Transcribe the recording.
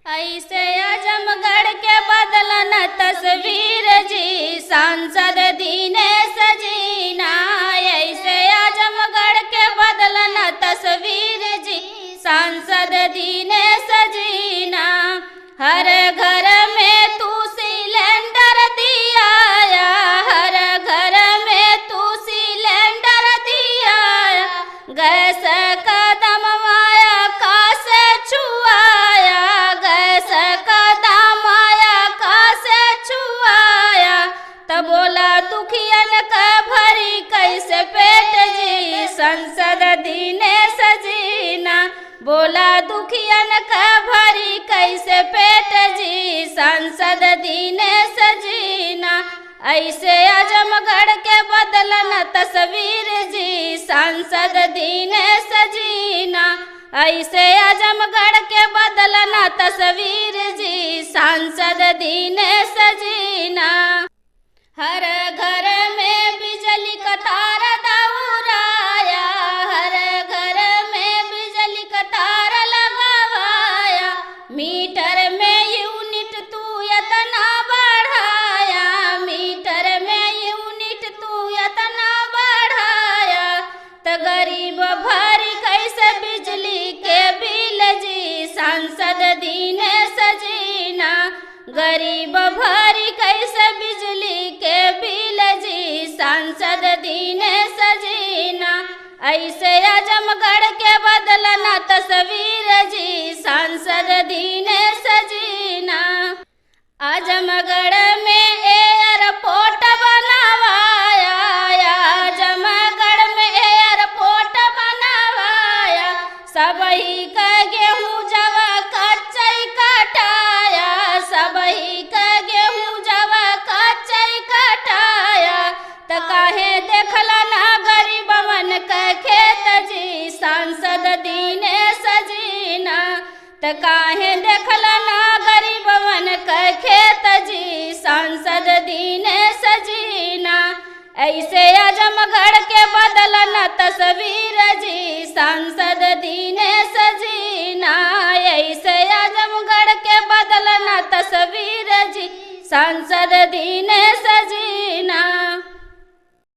ऐसे आजमगढ़ के बदलन तस्वीर जी, सांसद दिनेश जी ना। ऐसे आजमगढ़ के बदलन तस्वीर जी, सांसद दिनेश जी ना। हर घर में तू सिलेंडर दिया, हर घर में तू सिलेंडर दिया। गैस का दाम आया का से छुआया, गैस का दाम आया का से छुआया। तब बोला दुखियन का भरी कैसे पेट जी, सांसद दिनेश जी ना। बोला दुखियन का भरी कैसे पेट जी, सांसद दिनेश जी ना। ऐसे आजमगढ़ के बदलन तस्वीर जी, सांसद दिनेश जी ना। ऐसे आजमगढ़ के बदलन तस्वीर जी, सांसद दिनेश जी ना। हर घर में बिजली का तार दौड़ाया, हर घर में बिजली का तार लगावाया। मीटर में यूनिट तू इतना बढ़ाया, मीटर में यूनिट तू इतना बढ़ाया। तो गरीब भरी कैसे बिजली के बिल जी, सांसद दिनेश जी ना। गरीब भरी कैसे बिजली के बिल जी, सांसद दिनेश जी ना। ऐसे आजमगढ़ के बदलन तस्वीर जी, सांसद दिनेश जी ना। आजमगढ़ में एयरपोर्ट बनवाया, आजमगढ़ में एयरपोर्ट बनवाया। सबही का गेहूँ जवा कच्चई कटाया, सबही का गेहूँ जवा कच्चई कटाया। त काहे देखला ना गरीबवन का खेत जी, सांसद दिनेश जी ना। त काहे देखला ना गरीबवन का खेत जी, सांसद दिनेश जी ना। ऐसे आजमगढ़ के बदलन तस्वीर जी, सांसद दिनेश जी ना। ऐसे आजमगढ़ के बदलन तस्वीर जी, सांसद दिनेश जी ना।